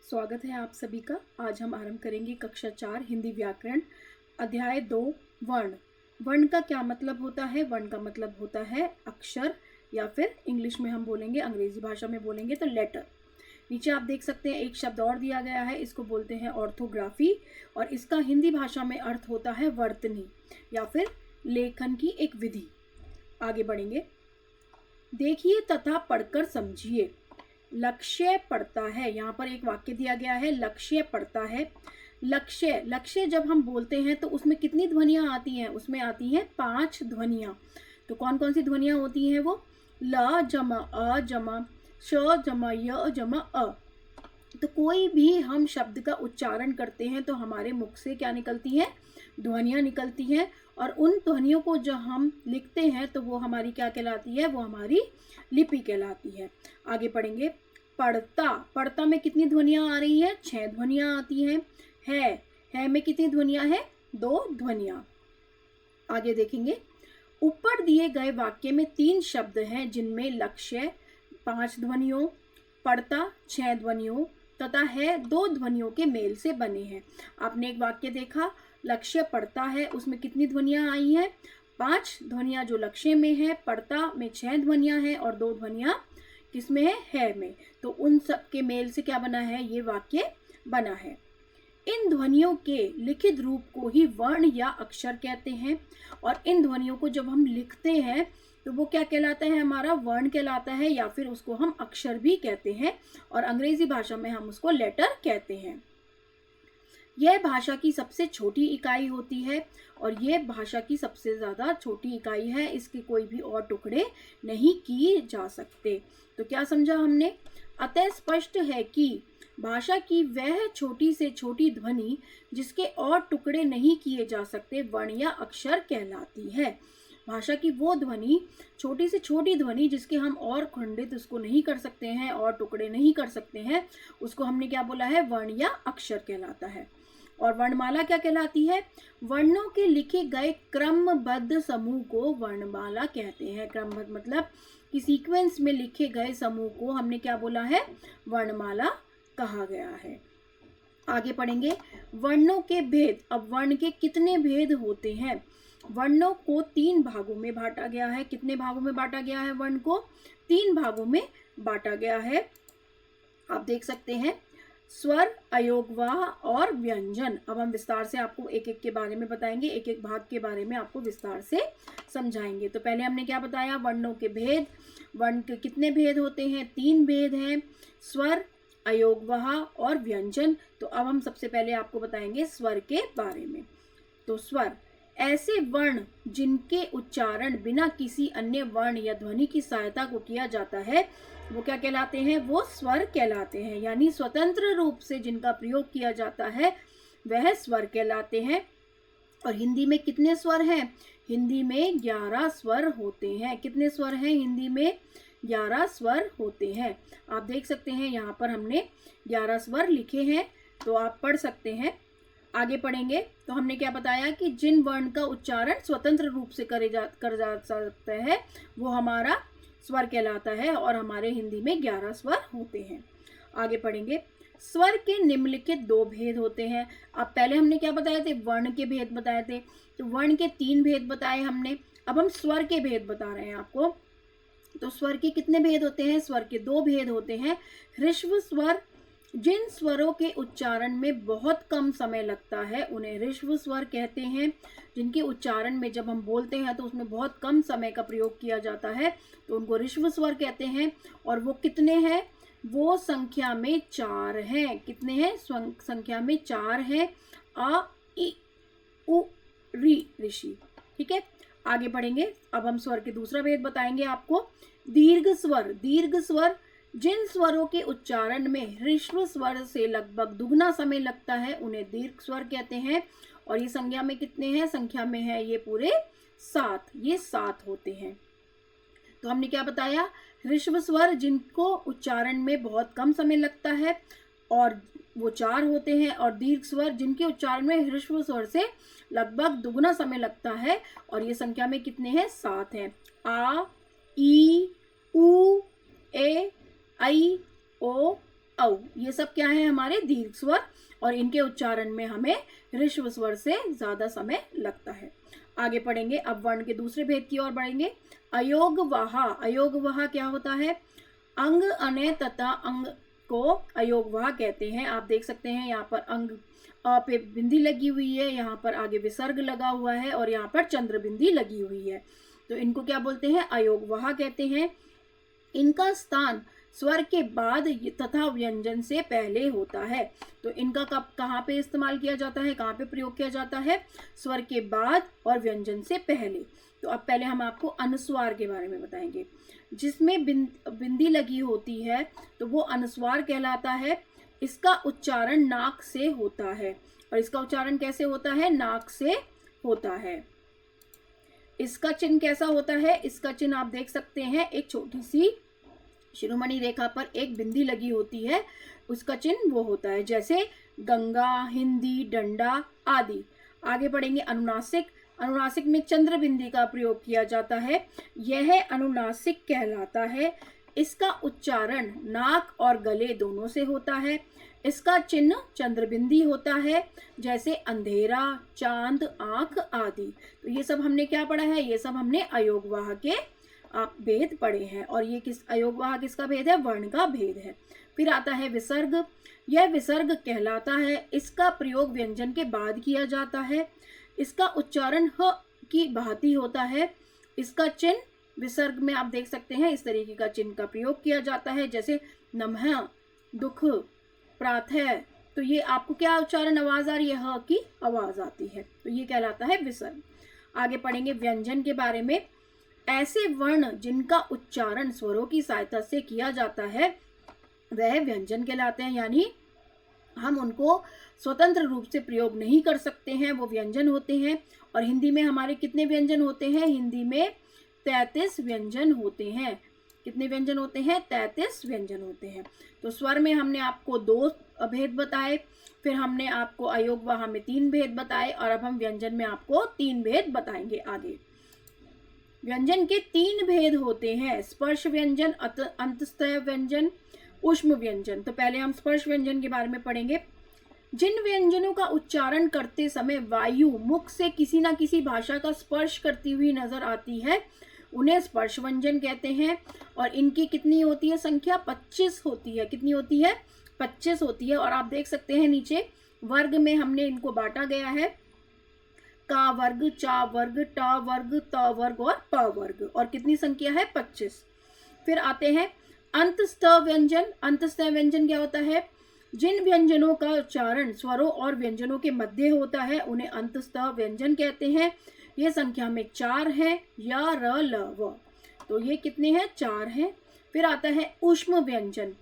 स्वागत है आप सभी का। आज हम आरंभ करेंगे कक्षा 4 हिंदी व्याकरण अध्याय 2 वर्ण। वर्ण का क्या मतलब होता है? वर्ण का मतलब होता है अक्षर, या फिर इंग्लिश में हम बोलेंगे, अंग्रेजी भाषा में बोलेंगे तो लेटर। नीचे आप देख सकते हैं एक शब्द और दिया गया है, इसको बोलते हैं ऑर्थोग्राफी, और इसका हिंदी भाषा में अर्थ होता है वर्तनी या फिर लेखन की एक विधि। आगे बढ़ेंगे। देखिए तथा पढ़कर समझिए। लक्ष्य पढ़ता है, यहाँ पर एक वाक्य दिया गया है, लक्ष्य पढ़ता है। लक्ष्य लक्ष्य जब हम बोलते हैं तो उसमें कितनी ध्वनियाँ आती हैं? उसमें आती हैं 5 ध्वनियाँ। तो कौन कौन सी ध्वनियाँ होती हैं वो? ल जमा अ जमा श जमा य जमा अ। तो कोई भी हम शब्द का उच्चारण करते हैं तो हमारे मुख से क्या निकलती हैं? ध्वनियाँ निकलती हैं, और उन ध्वनियों को जब हम लिखते हैं तो वो हमारी क्या कहलाती है? वो हमारी लिपि कहलाती है। आगे पढ़ेंगे। पढ़ता, पढ़ता में कितनी ध्वनियाँ आ रही हैं? 6 ध्वनियाँ आती हैं। है में कितनी ध्वनियाँ हैं? 2 ध्वनियाँ। आगे देखेंगे। ऊपर दिए गए वाक्य में 3 शब्द हैं जिनमें लक्ष्य 5 ध्वनियों, पढ़ता 6 ध्वनियों तथा है 2 ध्वनियों के मेल से बने हैं। आपने एक वाक्य देखा, लक्ष्य पढ़ता है, उसमें कितनी ध्वनियाँ आई हैं? 5 ध्वनियाँ जो लक्ष्य में है, पढ़ता में 6 ध्वनियाँ हैं और 2 ध्वनियाँ किसमें है में। तो उन सब के मेल से क्या बना है? ये वाक्य बना है। इन ध्वनियों के लिखित रूप को ही वर्ण या अक्षर कहते हैं, और इन ध्वनियों को जब हम लिखते हैं तो वो क्या कहलाता है? हमारा वर्ण कहलाता है, या फिर उसको हम अक्षर भी कहते हैं, और अंग्रेजी भाषा में हम उसको लेटर कहते हैं। यह भाषा की सबसे छोटी इकाई होती है, और यह भाषा की सबसे ज़्यादा छोटी इकाई है। इसके कोई भी और टुकड़े नहीं किए जा सकते। तो क्या समझा हमने? अतः स्पष्ट है कि भाषा की वह छोटी से छोटी ध्वनि जिसके और टुकड़े नहीं किए जा सकते वर्ण या अक्षर कहलाती है। भाषा की वो ध्वनि, छोटी से छोटी ध्वनि जिसके हम और खंडित उसको नहीं कर सकते हैं और टुकड़े नहीं कर सकते हैं, उसको हमने क्या बोला है? वर्ण या अक्षर कहलाता है। और वर्णमाला क्या कहलाती है? वर्णों के लिखे गए क्रमबद्ध समूह को वर्णमाला कहते हैं। क्रमबद्ध मतलब कि सीक्वेंस में लिखे गए समूह को हमने क्या बोला है? वर्णमाला कहा गया है। आगे पढ़ेंगे। वर्णों के भेद। अब वर्ण के कितने भेद होते हैं? वर्णों को 3 भागों में बांटा गया है। कितने भागों में बांटा गया है? वर्ण को 3 भागों में बांटा गया है। आप देख सकते हैं, स्वर, अयोगवाह और व्यंजन। अब हम विस्तार से आपको एक एक के बारे में बताएंगे, एक एक भाग के बारे में आपको विस्तार से समझाएंगे। तो पहले हमने क्या बताया? वर्णों के भेद। वर्ण के कितने भेद होते हैं? 3 भेद हैं, स्वर, अयोगवाह और व्यंजन। तो अब हम सबसे पहले आपको बताएंगे स्वर के बारे में। तो स्वर ऐसे वर्ण जिनके उच्चारण बिना किसी अन्य वर्ण या ध्वनि की सहायता को किया जाता है, वो क्या कहलाते हैं? वो स्वर कहलाते हैं। यानी स्वतंत्र रूप से जिनका प्रयोग किया जाता है वह स्वर कहलाते हैं। और हिंदी में कितने स्वर हैं? हिंदी में 11 स्वर होते हैं। कितने स्वर हैं हिंदी में? 11 स्वर होते हैं। आप देख सकते हैं यहाँ पर हमने 11 स्वर लिखे हैं, तो आप पढ़ सकते हैं। आगे पढ़ेंगे तो हमने क्या बताया कि जिन वर्ण का उच्चारण स्वतंत्र रूप से कर जा सकता है वो हमारा स्वर कहलाता है, और हमारे हिंदी में 11 स्वर होते हैं। आगे पढ़ेंगे। स्वर के निम्नलिखित 2 भेद होते हैं। अब पहले हमने क्या बताए थे? वर्ण के भेद बताए थे। तो वर्ण के 3 भेद बताए हमने। अब हम स्वर के भेद बता रहे हैं आपको। तो स्वर के कितने भेद होते हैं? स्वर के 2 भेद होते हैं। ह्रस्व स्वर, जिन स्वरों के उच्चारण में बहुत कम समय लगता है उन्हें ह्रस्व स्वर कहते हैं। जिनके उच्चारण में जब हम बोलते हैं तो उसमें बहुत कम समय का प्रयोग किया जाता है, तो उनको ह्रस्व स्वर कहते हैं। और वो कितने हैं? वो संख्या में 4 हैं। कितने हैं? संख्या में 4 हैं। अ, इ, उ, री, ऋषि। ठीक है, आगे बढ़ेंगे। अब हम स्वर के दूसरा भेद बताएंगे आपको। दीर्घ स्वर। दीर्घ स्वर जिन स्वरों के उच्चारण में ह्रस्व स्वर से लगभग दुगना समय लगता है उन्हें दीर्घ स्वर कहते हैं। और ये संख्या में कितने हैं? संख्या में है ये पूरे 7। ये 7 होते हैं। तो हमने क्या बताया? ह्रस्व स्वर जिनको उच्चारण में बहुत कम समय लगता है और वो 4 होते हैं, और दीर्घ स्वर जिनके उच्चारण में ह्रस्व स्वर से लगभग दुगना समय लगता है, और ये संख्या में कितने हैं? 7 हैं। आ, ई, उ, ए, ऐ, ओ, औ। ये सब क्या है, हमारे दीर्घ स्वर, और इनके उच्चारण में हमें ऋश्व स्वर से ज्यादा समय लगता है। आगे पढ़ेंगे, अब वर्ण के दूसरे भेद की ओर बढ़ेंगे। अयोगवाहा। अयोगवाहा क्या होता है? अंग अने तथा अंग को अयोगवाह कहते हैं। आप देख सकते हैं यहाँ पर अंग अ पे बिंदी लगी हुई है, यहाँ पर आगे विसर्ग लगा हुआ है और यहाँ पर चंद्र बिंदी लगी हुई है, तो इनको क्या बोलते हैं? अयोगवाह कहते हैं। इनका स्थान स्वर के बाद तथा व्यंजन से पहले होता है। तो इनका कब कहाँ पे इस्तेमाल किया जाता है, कहाँ पे प्रयोग किया जाता है? स्वर के बाद और व्यंजन से पहले। तो अब पहले हम आपको अनुस्वार के बारे में बताएंगे। जिसमें बिंदी लगी होती है तो वो अनुस्वार कहलाता है। इसका उच्चारण नाक से होता है। और इसका उच्चारण कैसे होता है? नाक से होता है। इसका चिन्ह कैसा होता है? इसका चिन्ह आप देख सकते हैं, एक छोटी सी शिरोमणि रेखा पर एक बिंदी लगी होती है, उसका चिन्ह वो होता है, जैसे गंगा, हिंदी, डंडा आदि। आगे बढ़ेंगे, अनुनासिक। अनुनासिक में चंद्र बिंदी का प्रयोग किया जाता है, यह अनुनासिक कहलाता है। इसका उच्चारण नाक और गले दोनों से होता है। इसका चिन्ह चंद्रबिंदी होता है, जैसे अंधेरा, चांद, आंख आदि। तो ये सब हमने क्या पढ़ा है? ये सब हमने अयोगवाह के आप भेद पढ़े हैं। और ये अयोगवाह किसका भेद है? वर्ण का भेद है। फिर आता है विसर्ग। यह विसर्ग कहलाता है। इसका प्रयोग व्यंजन के बाद किया जाता है। इसका उच्चारण ह की भांति होता है। इसका चिन्ह विसर्ग में आप देख सकते हैं, इस तरीके का चिन्ह का प्रयोग किया जाता है, जैसे नमः, दुख, प्रातः। तो ये आपको क्या उच्चारण आवाज आ रही है? ह की आवाज आती है, तो ये कहलाता है विसर्ग। आगे पढ़ेंगे व्यंजन के बारे में। ऐसे वर्ण जिनका उच्चारण स्वरों की सहायता से किया जाता है वह व्यंजन कहलाते हैं, यानी हम उनको स्वतंत्र रूप से प्रयोग नहीं कर सकते हैं, वो व्यंजन होते हैं। और हिंदी में हमारे कितने व्यंजन होते हैं? हिंदी में 33 व्यंजन होते हैं। कितने व्यंजन होते हैं? 33 व्यंजन होते हैं। तो स्वर में हमने आपको 2 भेद बताए, फिर हमने आपको अयोगवाह में 3 भेद बताए, और अब हम व्यंजन में आपको 3 भेद बताएंगे आगे। व्यंजन के 3 भेद होते हैं, स्पर्श व्यंजन, अंतःस्थय व्यंजन, ऊष्म व्यंजन। तो पहले हम स्पर्श व्यंजन के बारे में पढ़ेंगे। जिन व्यंजनों का उच्चारण करते समय वायु मुख से किसी न किसी भाषा का स्पर्श करती हुई नजर आती है, उन्हें स्पर्श व्यंजन कहते हैं। और इनकी कितनी होती है संख्या? 25 होती है। कितनी होती है? 25 होती है। और आप देख सकते हैं नीचे वर्ग में हमने इनको बांटा गया है, का वर्ग, चा वर्ग, टा वर्ग, त वर्ग और प वर्ग। और कितनी संख्या है? 25। फिर आते हैं अंतस्थ व्यंजन। अंतस्थ व्यंजन क्या होता है? जिन व्यंजनों का उच्चारण स्वरों और व्यंजनों के मध्य होता है उन्हें अंतस्थ व्यंजन कहते हैं। ये संख्या में 4 है, या, र, ल, व। तो ये कितने हैं? 4 हैं। फिर आता है ऊष्म व्यंजन।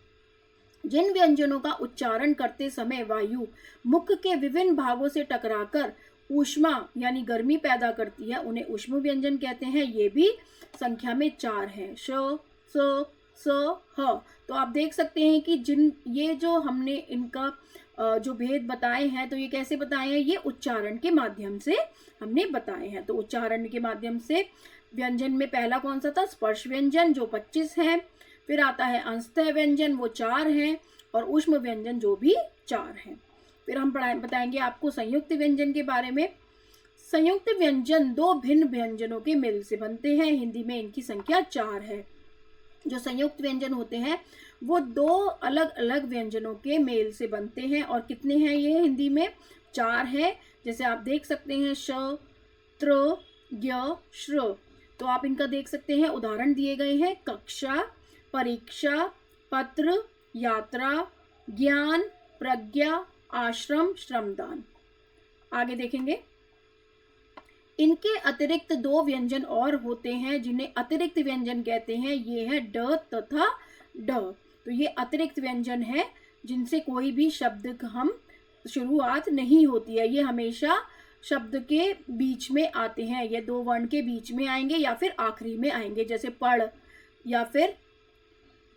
जिन व्यंजनों का उच्चारण करते समय वायु मुख के विभिन्न भागों से टकराकर ऊष्मा यानी गर्मी पैदा करती है, उन्हें ऊष्म व्यंजन कहते हैं। ये भी संख्या में 4 हैं, श, स, स, ह। तो आप देख सकते हैं कि जिन ये जो हमने इनका जो भेद बताए हैं, तो ये कैसे बताए हैं? ये उच्चारण के माध्यम से हमने बताए हैं। तो उच्चारण के माध्यम से व्यंजन में पहला कौन सा था? स्पर्श व्यंजन, जो 25 है। फिर आता है अंतःस्थय व्यंजन, वो 4 हैं, और ऊष्म व्यंजन जो भी 4 हैं। फिर हम बताएंगे आपको संयुक्त व्यंजन के बारे में। संयुक्त व्यंजन 2 भिन्न व्यंजनों के मेल से बनते हैं। हिंदी में इनकी संख्या 4 है। जो संयुक्त व्यंजन होते हैं वो 2 अलग अलग व्यंजनों के मेल से बनते हैं। और कितने हैं ये? हिंदी में 4 है। जैसे आप देख सकते हैं श, त्र, ज्ञ, श्र। तो आप इनका देख सकते हैं, उदाहरण दिए गए हैं, कक्षा, परीक्षा, पत्र, यात्रा, ज्ञान, प्रज्ञा, आश्रम, श्रमदान। आगे देखेंगे, इनके अतिरिक्त 2 व्यंजन और होते हैं जिन्हें अतिरिक्त व्यंजन कहते हैं। ये है ड तथा ड। तो ये अतिरिक्त व्यंजन है जिनसे कोई भी शब्द हम शुरुआत नहीं होती है, ये हमेशा शब्द के बीच में आते हैं। ये 2 वर्ण के बीच में आएंगे या फिर आखिरी में आएंगे, जैसे पढ़, या फिर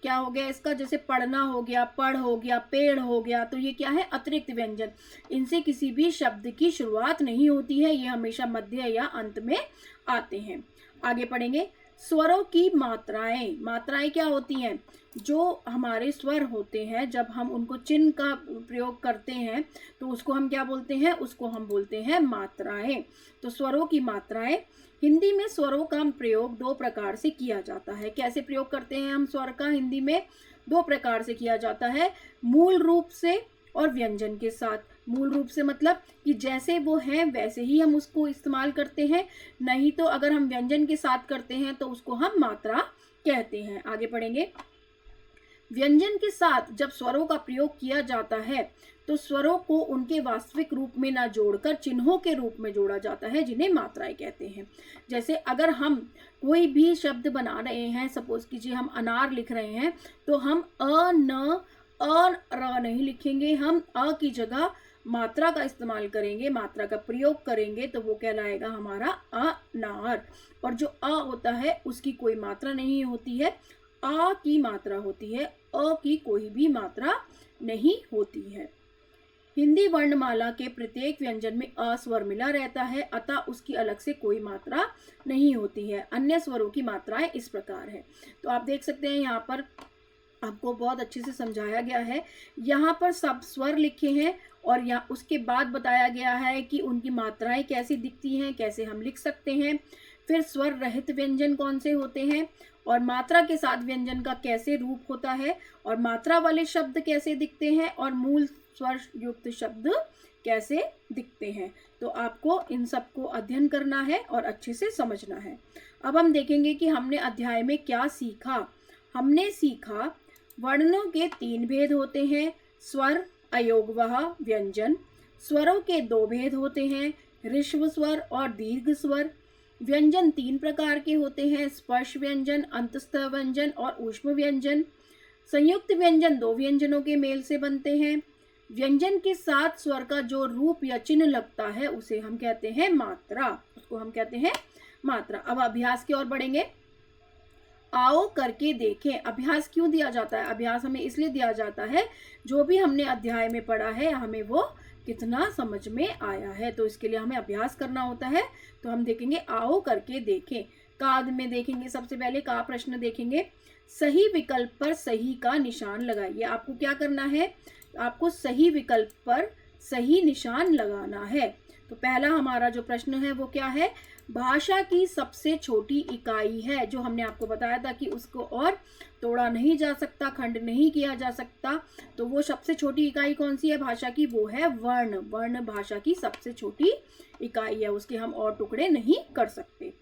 क्या हो गया इसका? जैसे पढ़ना हो गया, पढ़ हो गया, पेड़ हो गया। तो ये क्या है? अतिरिक्त व्यंजन। इनसे किसी भी शब्द की शुरुआत नहीं होती है, ये हमेशा मध्य या अंत में आते हैं। आगे पढ़ेंगे, स्वरों की मात्राएं, मात्राएं क्या होती हैं? जो हमारे स्वर होते हैं जब हम उनको चिन्ह का प्रयोग करते हैं तो उसको हम क्या बोलते हैं? उसको हम बोलते हैं मात्राएं। तो स्वरों की मात्राएं। हिंदी में स्वरों का प्रयोग दो प्रकार से किया जाता है। कैसे प्रयोग करते हैं हम स्वर का? हिंदी में दो प्रकार से किया जाता है, मूल रूप से और व्यंजन के साथ। मूल रूप से मतलब कि जैसे वो है वैसे ही हम उसको इस्तेमाल करते हैं, नहीं तो अगर हम व्यंजन के साथ करते हैं तो उसको हम मात्रा कहते हैं। आगे पढ़ेंगे। व्यंजन के साथ जब स्वरों का प्रयोग किया जाता है तो स्वरों को उनके वास्तविक रूप में ना जोड़कर चिन्हों के रूप में जोड़ा जाता है, जिन्हें मात्राएं कहते हैं। जैसे अगर हम कोई भी शब्द बना रहे हैं, सपोज कीजिए हम अनार लिख रहे हैं, तो हम अ न अ र नहीं लिखेंगे, हम अ की जगह मात्रा का इस्तेमाल करेंगे, मात्रा का प्रयोग करेंगे, तो वो कहलाएगा हमारा अनार। और जो अ होता है उसकी कोई मात्रा नहीं होती है, आ की मात्रा होती है, अ की कोई भी मात्रा नहीं होती है। हिंदी वर्णमाला के प्रत्येक व्यंजन में अ स्वर मिला रहता है, अतः उसकी अलग से कोई मात्रा नहीं होती है। अन्य स्वरों की मात्राएं इस प्रकार है। तो आप देख सकते हैं यहाँ पर आपको बहुत अच्छे से समझाया गया है। यहाँ पर सब स्वर लिखे हैं और यहाँ उसके बाद बताया गया है कि उनकी मात्राएं कैसी दिखती हैं, कैसे हम लिख सकते हैं। फिर स्वर रहित व्यंजन कौन से होते हैं और मात्रा के साथ व्यंजन का कैसे रूप होता है और मात्रा वाले शब्द कैसे दिखते हैं और मूल स्वर युक्त शब्द कैसे दिखते हैं। तो आपको इन सब को अध्ययन करना है और अच्छे से समझना है। अब हम देखेंगे कि हमने अध्याय में क्या सीखा। हमने सीखा वर्णों के 3 भेद होते हैं, स्वर, अयोगवह, व्यंजन। स्वरों के 2 भेद होते हैं, ऋश्व स्वर और दीर्घ स्वर। व्यंजन 3 प्रकार के होते हैं, स्पर्श व्यंजन, अंतस्थ व्यंजन और ऊष्म व्यंजन। संयुक्त व्यंजन 2 व्यंजनों के मेल से बनते हैं। व्यंजन के साथ स्वर का जो रूप या चिन्ह लगता है उसे हम कहते हैं मात्रा, उसको हम कहते हैं मात्रा। अब अभ्यास की ओर बढ़ेंगे। आओ करके देखें। अभ्यास क्यों दिया जाता है? अभ्यास हमें इसलिए दिया जाता है, जो भी हमने अध्याय में पढ़ा है हमें वो कितना समझ में आया है, तो इसके लिए हमें अभ्यास करना होता है। तो हम देखेंगे आओ करके देखें। काद में देखेंगे, सबसे पहले का प्रश्न देखेंगे। सही विकल्प पर सही का निशान लगाइए। आपको क्या करना है? आपको सही विकल्प पर सही निशान लगाना है। तो पहला हमारा जो प्रश्न है वो क्या है? भाषा की सबसे छोटी इकाई है, जो हमने आपको बताया था कि उसको और तोड़ा नहीं जा सकता, खंड नहीं किया जा सकता। तो वो सबसे छोटी इकाई कौन सी है भाषा की? वो है वर्ण। वर्ण भाषा की सबसे छोटी इकाई है, उसके हम और टुकड़े नहीं कर सकते।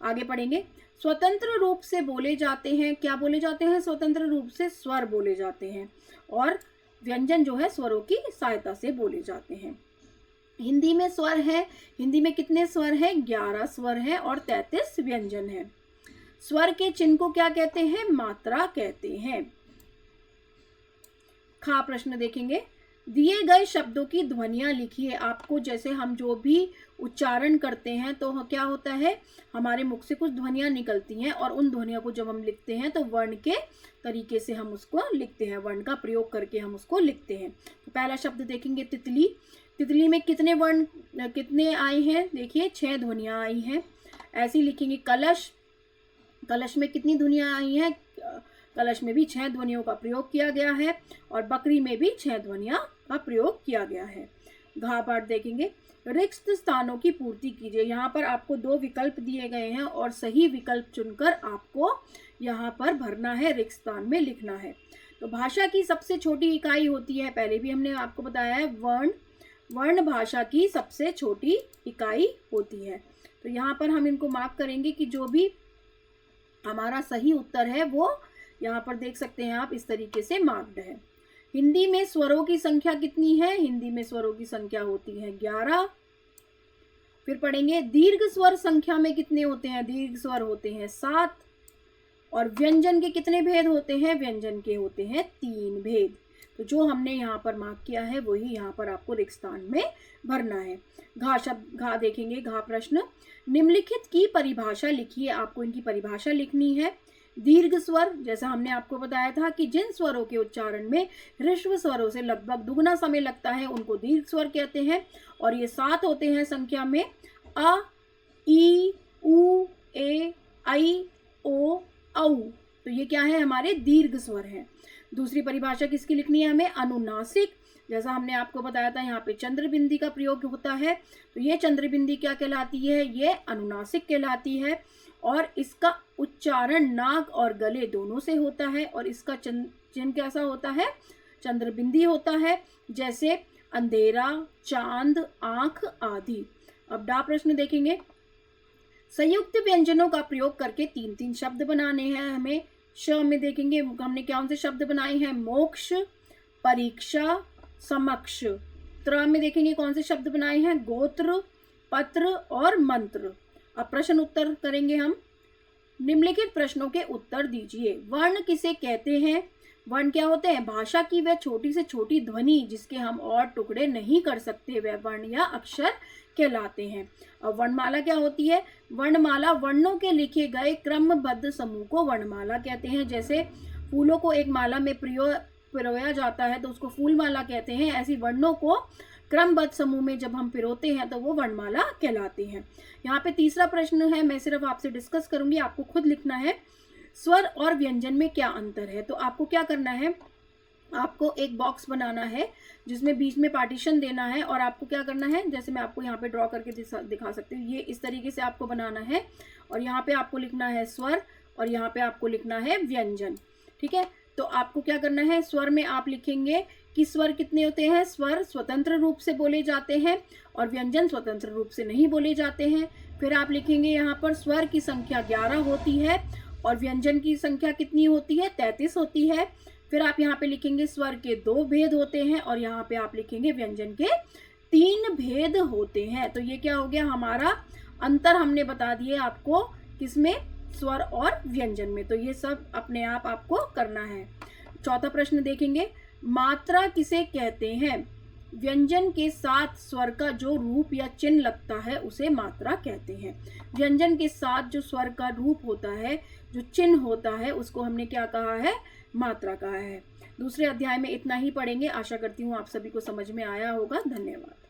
आगे पढ़ेंगे। स्वतंत्र रूप से बोले जाते हैं, क्या बोले जाते हैं? स्वतंत्र रूप से स्वर बोले जाते हैं और व्यंजन जो है स्वरों की सहायता से बोले जाते हैं। हिंदी में स्वर है, हिंदी में कितने स्वर हैं? 11 स्वर हैं और 33 व्यंजन हैं। स्वर के चिन्ह को क्या कहते हैं? मात्रा कहते हैं। खा प्रश्न देखेंगे। दिए गए शब्दों की ध्वनियां लिखिए। आपको जैसे हम जो भी उच्चारण करते हैं तो क्या होता है, हमारे मुख से कुछ ध्वनियां निकलती हैं और उन ध्वनियों को जब हम लिखते हैं तो वर्ण के तरीके से हम उसको लिखते हैं, वर्ण का प्रयोग करके हम उसको लिखते हैं। तो पहला शब्द देखेंगे तितली। तितली में कितने वर्ण कितने आए हैं? देखिए 6 ध्वनियां आई हैं। ऐसे ही लिखेंगे कलश। कलश में कितनी ध्वनियां आई हैं? कलश में भी 6 ध्वनियों का प्रयोग किया गया है और बकरी में भी 6 ध्वनियां का प्रयोग किया गया है। घा पाठ देखेंगे। रिक्त स्थानों की पूर्ति कीजिए। यहाँ पर आपको 2 विकल्प दिए गए हैं और सही विकल्प चुनकर आपको यहाँ पर भरना है, रिक्त स्थान में लिखना है। तो भाषा की सबसे छोटी इकाई होती है, पहले भी हमने आपको बताया है, वर्ण। वर्ण भाषा की सबसे छोटी इकाई होती है। तो यहाँ पर हम इनको मार्क करेंगे कि जो भी हमारा सही उत्तर है वो यहाँ पर देख सकते हैं आप, इस तरीके से मार्क्ड है। हिंदी में स्वरों की संख्या कितनी है? हिंदी में स्वरों की संख्या होती है 11। फिर पढ़ेंगे दीर्घ स्वर संख्या में कितने होते हैं? दीर्घ स्वर होते हैं 7। और व्यंजन के कितने भेद होते हैं? व्यंजन के होते हैं 3 भेद। तो जो हमने यहाँ पर मार्क किया है वही यहाँ पर आपको रिक्त स्थान में भरना है। घा शब्द, घा देखेंगे। घा प्रश्न। निम्नलिखित की परिभाषा लिखिए। आपको इनकी परिभाषा लिखनी है। दीर्घ स्वर, जैसा हमने आपको बताया था कि जिन स्वरों के उच्चारण में ऋश्व स्वरों से लगभग दुगना समय लगता है उनको दीर्घ स्वर कहते हैं और ये 7 होते हैं संख्या में। अ, ई, उ, ए, ऐ, ओ, औ। तो ये क्या है, हमारे दीर्घ स्वर हैं। दूसरी परिभाषा किसकी लिखनी है हमें, अनुनासिक। जैसा हमने आपको बताया था यहाँ पे चंद्र बिंदी का प्रयोग होता है, तो ये चंद्र बिंदी क्या कहलाती है, ये अनुनासिक कहलाती है। और इसका उच्चारण नाक और गले दोनों से होता है, और इसका चिन्ह कैसा होता है, चंद्र बिंदी होता है, जैसे अंधेरा, चांद, आंख आदि। अब डा प्रश्न देखेंगे। संयुक्त व्यंजनों का प्रयोग करके 3-3 शब्द बनाने हैं हमें। श में देखेंगे हमने कौन से शब्द बनाए हैं, मोक्ष, परीक्षा, समक्ष। त्र में देखेंगे कौन से शब्द बनाए हैं, गोत्र, पत्र और मंत्र। अब प्रश्न उत्तर करेंगे हम। निम्नलिखित प्रश्नों के उत्तर दीजिए। वर्ण किसे कहते हैं? वर्ण क्या होते हैं, भाषा की वह छोटी से छोटी ध्वनि जिसके हम और टुकड़े नहीं कर सकते, वह वर्ण या अक्षर कहलाते हैं। अब वर्णमाला क्या होती है, वर्णमाला वर्णों के लिखे गए क्रमबद्ध समूह को वर्णमाला कहते हैं। जैसे फूलों को एक माला में पिरोया जाता है तो उसको फूलमाला कहते हैं, ऐसी वर्णों को क्रमबद्ध समूह में जब हम पिरोते हैं तो वो वर्णमाला कहलाती हैं। यहाँ पे तीसरा प्रश्न है, मैं सिर्फ आपसे डिस्कस करूंगी, आपको खुद लिखना है। स्वर और व्यंजन में क्या अंतर है? तो आपको क्या करना है, आपको एक बॉक्स बनाना है जिसमें बीच में पार्टीशन देना है, और आपको क्या करना है, जैसे मैं आपको यहाँ पे ड्रॉ करके दिखा सकती हूँ, ये इस तरीके से आपको बनाना है। और यहाँ पे आपको लिखना है स्वर, और यहाँ पे आपको लिखना है व्यंजन। ठीक है, तो आपको क्या करना है, स्वर में आप लिखेंगे कि स्वर कितने होते हैं, स्वर स्वतंत्र रूप से बोले जाते हैं और व्यंजन स्वतंत्र रूप से नहीं बोले जाते हैं। फिर आप लिखेंगे यहाँ पर स्वर की संख्या 11 होती है और व्यंजन की संख्या कितनी होती है, 33 होती है। फिर आप यहाँ पे लिखेंगे स्वर के 2 भेद होते हैं, और यहाँ पे आप लिखेंगे व्यंजन के 3 भेद होते हैं। तो ये क्या हो गया, हमारा अंतर हमने बता दिए आपको, किसमें, स्वर और व्यंजन में। तो ये सब अपने आप आपको करना है। चौथा प्रश्न देखेंगे, मात्रा किसे कहते हैं? व्यंजन के साथ स्वर का जो रूप या चिन्ह लगता है उसे मात्रा कहते हैं। व्यंजन के साथ जो स्वर का रूप होता है, जो चिन्ह होता है, उसको हमने क्या कहा है, मात्रा कहा है। दूसरे अध्याय में इतना ही पढ़ेंगे। आशा करती हूँ आप सभी को समझ में आया होगा। धन्यवाद।